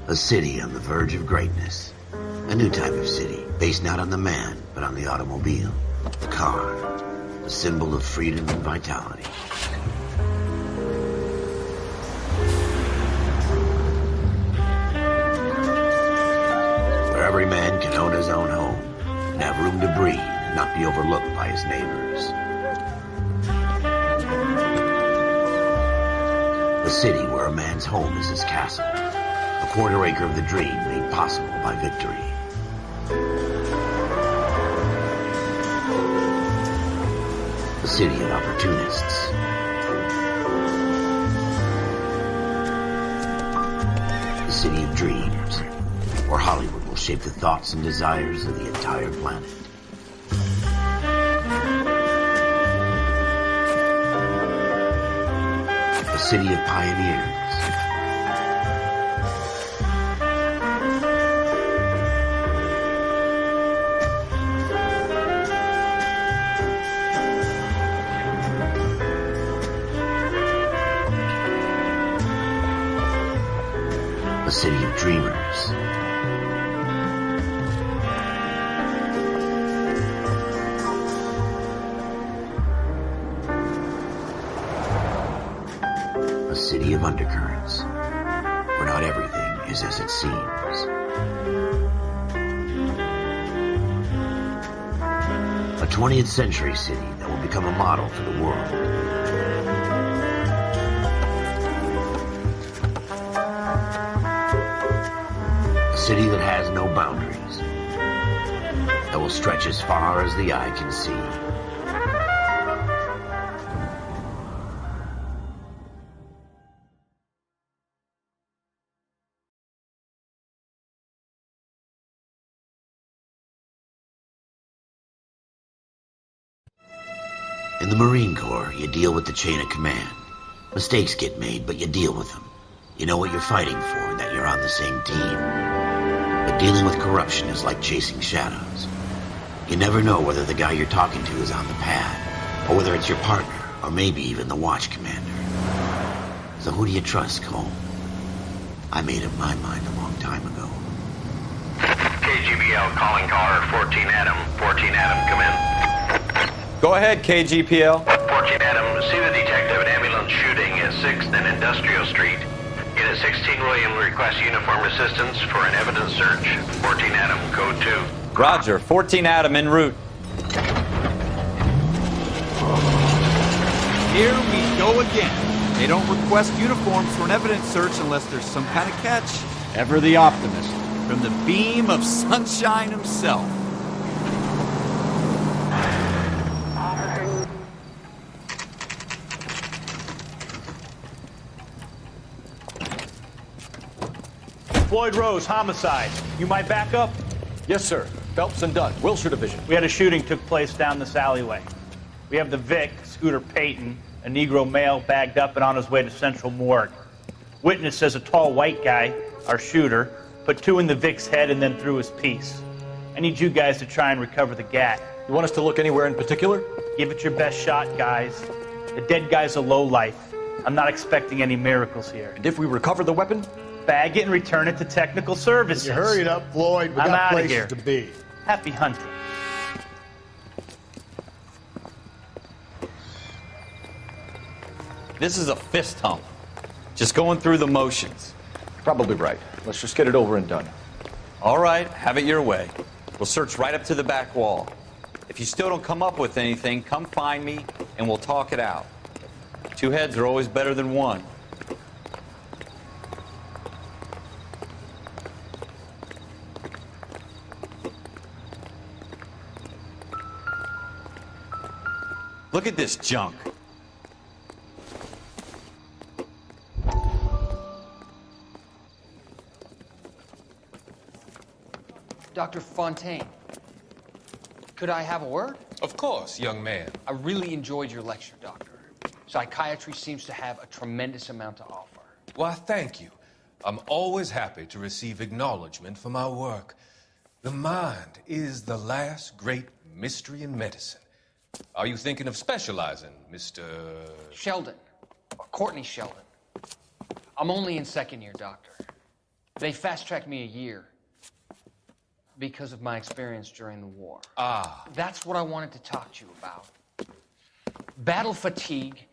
A city on the verge of greatness. A new type of city, based not on the man, but on the automobile. The car. The symbol of freedom and vitality. Where every man can own his own home, and have room to breathe, and not be overlooked by his neighbors. A city where a man's home is his castle. A quarter acre of the dream made possible by victory. A city of opportunists. A city of dreams, where Hollywood will shape the thoughts and desires of the entire planet. A city of pioneers. A city of dreamers. A city of undercurrents, where not everything is as it seems. A 20th century city that will become a model for the world. A city that has no boundaries, that will stretch as far as the eye can see. In the Marine Corps, you deal with the chain of command. Mistakes get made, but you deal with them. You know what you're fighting for and that you're on the same team. But dealing with corruption is like chasing shadows. You never know whether the guy you're talking to is on the pad, or whether it's your partner, or maybe even the watch commander. So who do you trust, Cole? I made up my mind a long time ago. KGBL calling caller 14 Adam. 14 Adam, come in. Go ahead, KGPL. 14 Adam, see the detective at ambulance shooting at 6th and Industrial Street. Unit 16 William requests uniform assistance for an evidence search. 14 Adam, code 2. Roger, 14 Adam en route. Here we go again. They don't request uniforms for an evidence search unless there's some kind of catch. Ever the optimist. From the beam of sunshine himself. Floyd Rose, homicide. You might back up? Yes, sir. Phelps and Dunn, Wilshire Division. We had a shooting took place down this alleyway. We have the Vic, Scooter Payton, a Negro male bagged up and on his way to Central Morgue. Witness says a tall white guy, our shooter, put 2 in the Vic's head and then threw his piece. I need you guys to try and recover the gat. You want us to look anywhere in particular? Give it your best shot, guys. The dead guy's a lowlife. I'm not expecting any miracles here. And if we recover the weapon? Bag it and return it to technical services. You hurry it up, Floyd. We I'm got outta places here. to be. Happy hunting. This is a fist hump. Just going through the motions. Probably right. Let's just get it over and done. All right, have it your way. We'll search right up to the back wall. If you still don't come up with anything, come find me and we'll talk it out. 2 heads are always better than 1. Look at this junk. Dr. Fontaine, could I have a word? Of course, young man. I really enjoyed your lecture, Doctor. Psychiatry seems to have a tremendous amount to offer. Why, thank you. I'm always happy to receive acknowledgement for my work. The mind is the last great mystery in medicine. Are you thinking of specializing, Mr. Sheldon, or Courtney Sheldon. I'm only in 2nd year, Doctor. They fast-tracked me a year because of my experience during the war. Ah. That's what I wanted to talk to you about. Battle fatigue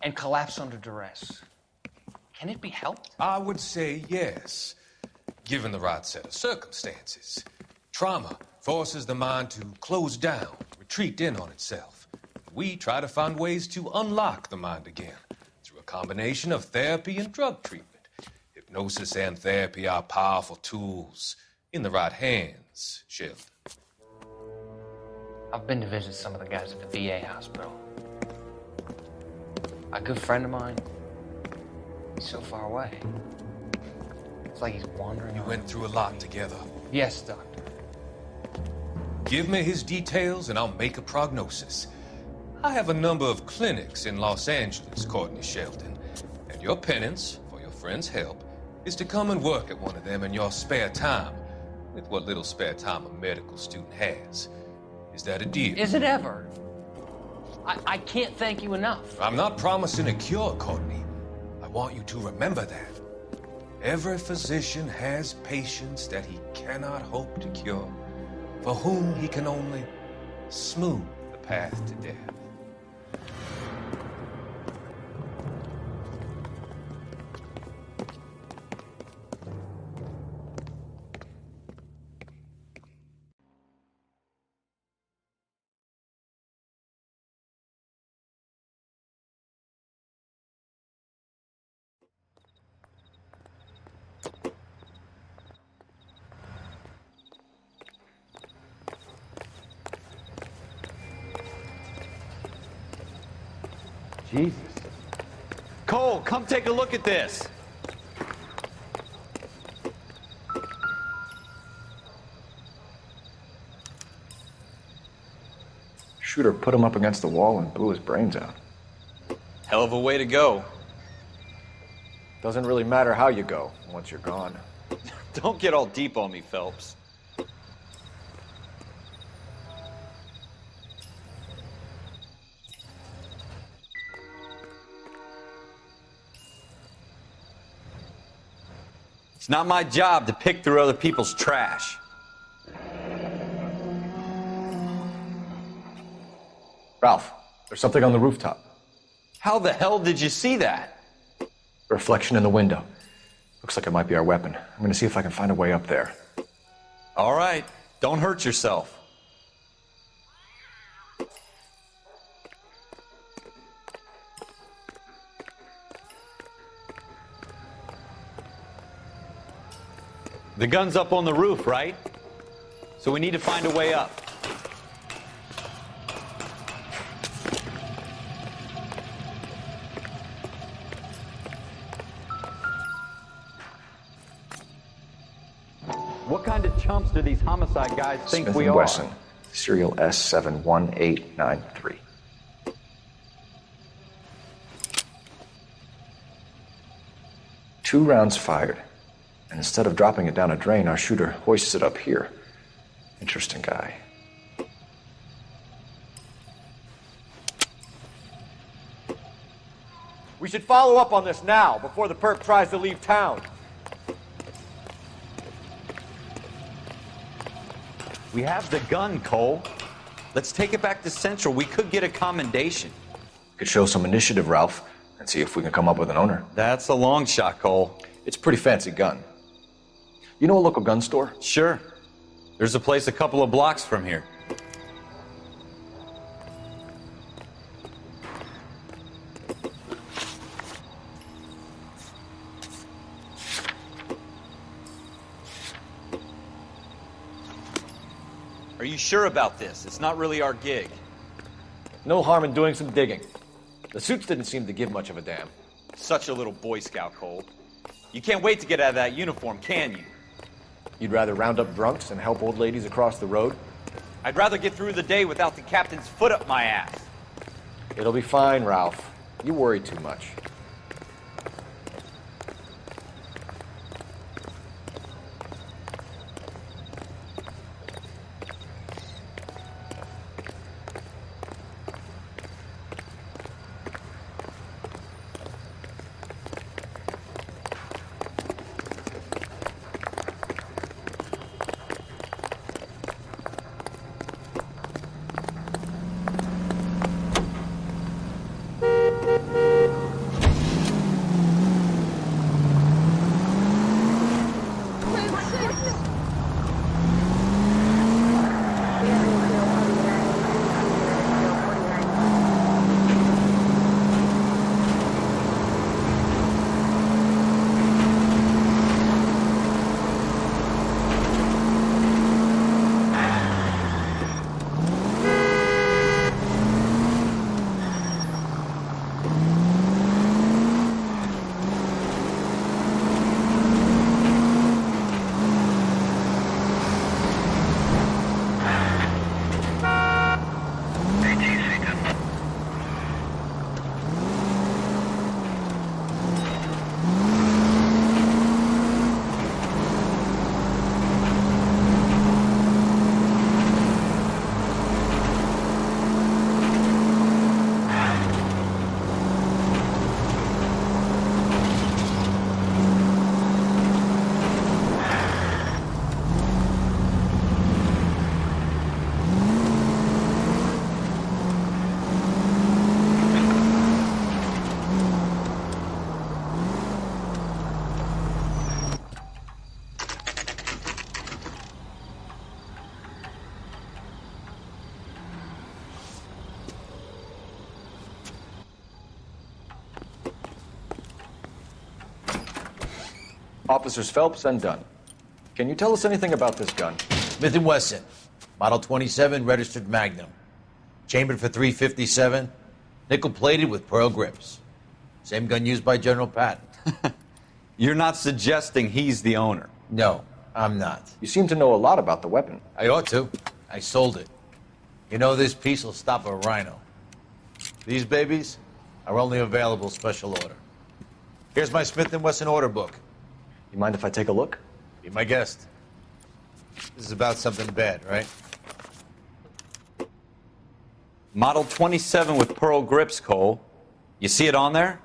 and collapse under duress. Can it be helped? I would say yes, given the right set of circumstances. Trauma forces the mind to close down, retreat in on itself. We try to find ways to unlock the mind again through a combination of therapy and drug treatment. Hypnosis and therapy are powerful tools in the right hands, Sheldon. I've been to visit some of the guys at the VA hospital. A good friend of mine, he's so far away. It's like he's wandering. You went through a lot together. Yes, Doctor. Give me his details and I'll make a prognosis. I have a number of clinics in Los Angeles, Courtney Sheldon, and your penance, for your friend's help, is to come and work at one of them in your spare time, with what little spare time a medical student has. Is that a deal? Is it ever? I can't thank you enough. I'm not promising a cure, Courtney. I want you to remember that. Every physician has patients that he cannot hope to cure, for whom he can only smooth the path to death. Jesus. Cole, come take a look at this. Shooter put him up against the wall and blew his brains out. Hell of a way to go. Doesn't really matter how you go once you're gone. Don't get all deep on me, Phelps. It's not my job to pick through other people's trash. Ralph, there's something on the rooftop. How the hell did you see that? A reflection in the window. Looks like it might be our weapon. I'm gonna see if I can find a way up there. All right, don't hurt yourself. The gun's up on the roof, right? So we need to find a way up. What kind of chumps do these homicide guys think Smith we and are? Wesson, serial S71893. Two rounds fired. And instead of dropping it down a drain, our shooter hoists it up here. Interesting guy. We should follow up on this now, before the perp tries to leave town. We have the gun, Cole. Let's take it back to Central. We could get a commendation. Could show some initiative, Ralph, and see if we can come up with an owner. That's a long shot, Cole. It's a pretty fancy gun. You know a local gun store? Sure. There's a place a couple of blocks from here. Are you sure about this? It's not really our gig. No harm in doing some digging. The suits didn't seem to give much of a damn. Such a little Boy Scout, Cole. You can't wait to get out of that uniform, can you? You'd rather round up drunks and help old ladies across the road? I'd rather get through the day without the captain's foot up my ass. It'll be fine, Ralph. You worry too much. Officers Phelps and Dunn. Can you tell us anything about this gun? Smith & Wesson, Model 27, registered Magnum. Chambered for .357, nickel-plated with pearl grips. Same gun used by General Patton. You're not suggesting he's the owner? No, I'm not. You seem to know a lot about the weapon. I ought to. I sold it. You know, this piece will stop a rhino. These babies are only available special order. Here's my Smith & Wesson order book. You mind if I take a look? Be my guest. This is about something bad, right? Model 27 with pearl grips, Cole. You see it on there?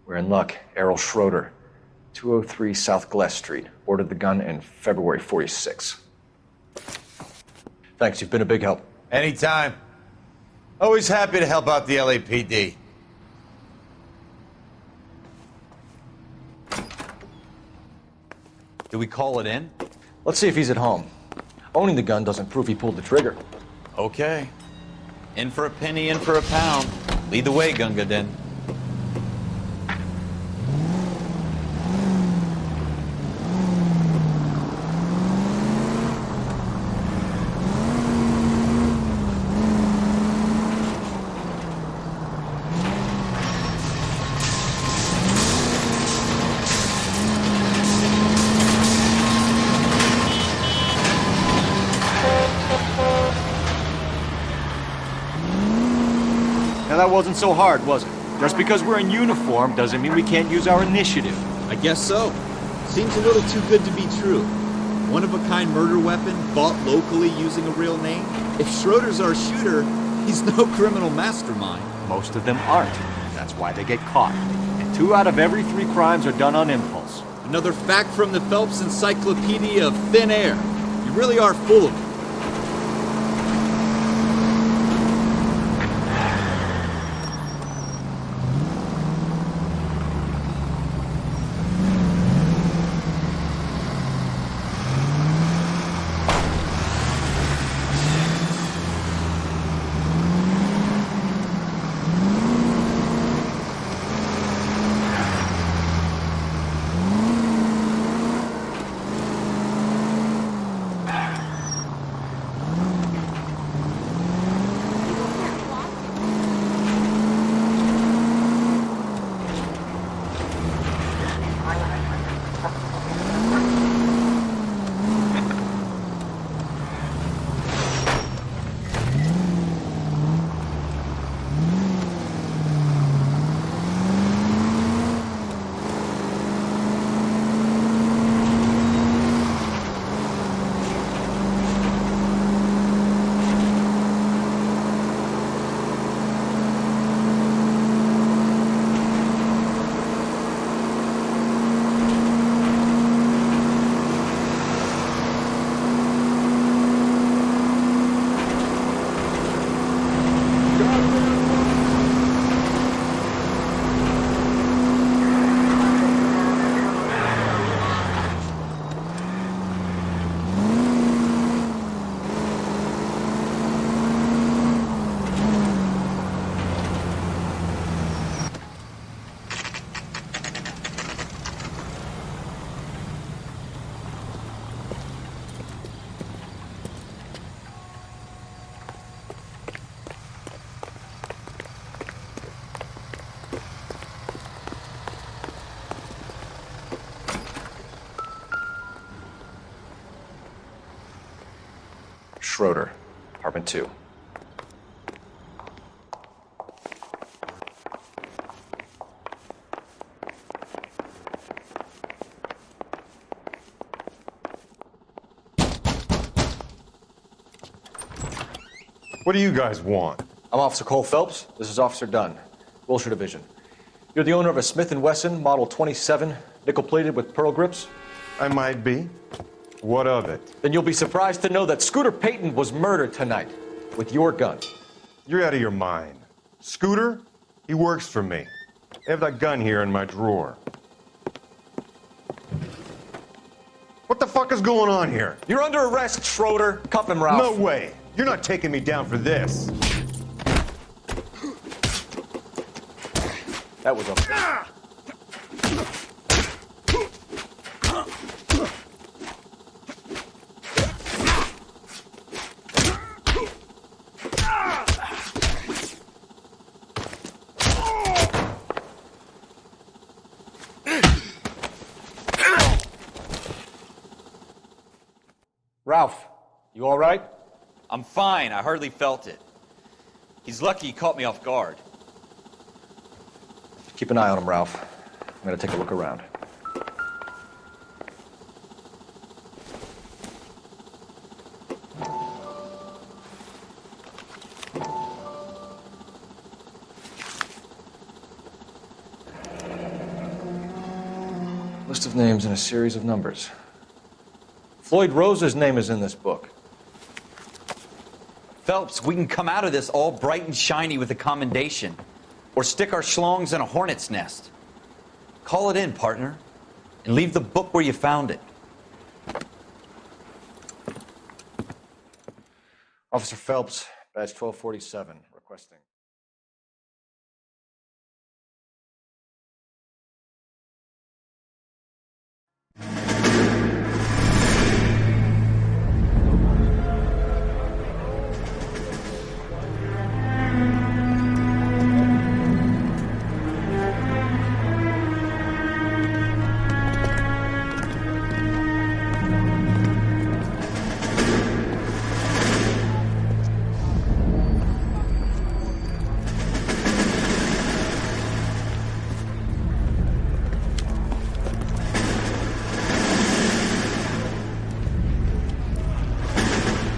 We're in luck. Earle Schroeder, 203 South Glass Street. Ordered the gun in February '46. Thanks, you've been a big help. Anytime. Always happy to help out the LAPD. Do we call it in? Let's see if he's at home. Owning the gun doesn't prove he pulled the trigger. Okay. In for a penny, in for a pound. Lead the way, Gunga Din. That wasn't so hard, was it? Just because we're in uniform doesn't mean we can't use our initiative. I guess so. Seems a little too good to be true. One-of-a-kind murder weapon bought locally using a real name? If Schroeder's our shooter, he's no criminal mastermind. Most of them aren't. That's why they get caught. And 2 out of every 3 crimes are done on impulse. Another fact from the Phelps Encyclopedia of Thin Air. You really are full of it. Schroeder, apartment 2. What do you guys want? I'm Officer Cole Phelps. This is Officer Dunn, Wilshire Division. You're the owner of a Smith & Wesson Model 27, nickel-plated with pearl grips? I might be. What of it? Then you'll be surprised to know that Scooter Payton was murdered tonight with your gun. You're out of your mind. Scooter? He works for me. I have that gun here in my drawer. What the fuck is going on here? You're under arrest, Schroeder. Cuff him, Ralph. No way. You're not taking me down for this. That was a... Ralph, you all right? I'm fine. I hardly felt it. He's lucky he caught me off guard. Keep an eye on him, Ralph. I'm gonna take a look around. List of names and a series of numbers. Floyd Rose's name is in this book. Phelps, we can come out of this all bright and shiny with a commendation. Or stick our schlongs in a hornet's nest. Call it in, partner. And leave the book where you found it. Officer Phelps, badge 1247, requesting.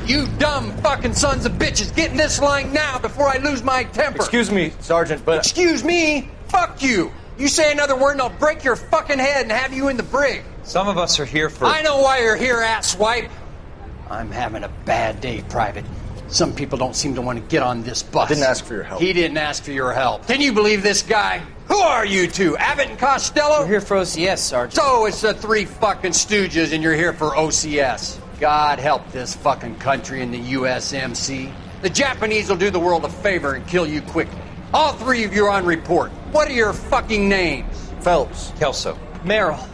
You dumb fucking sons of bitches, get in this line now before I lose my temper. Excuse me, Sergeant, but... Excuse me? Fuck you. You say another word and I'll break your fucking head and have you in the brig. Some of us are here for... I know why you're here, asswipe. I'm having a bad day, Private. Some people don't seem to want to get on this bus. I didn't ask for your help. He didn't ask for your help. Can you believe this guy? Who are you two? Abbott and Costello? We're here for OCS, Sergeant. So it's the three fucking stooges and you're here for OCS. God help this fucking country and the USMC. The Japanese will do the world a favor and kill you quickly. All three of you are on report. What are your fucking names? Phelps. Kelso. Merrill.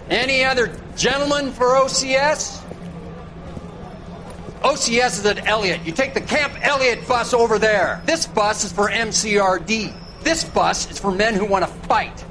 Any other gentlemen for OCS? OCS is at Elliott. You take the Camp Elliott bus over there. This bus is for MCRD. This bus is for men who want to fight.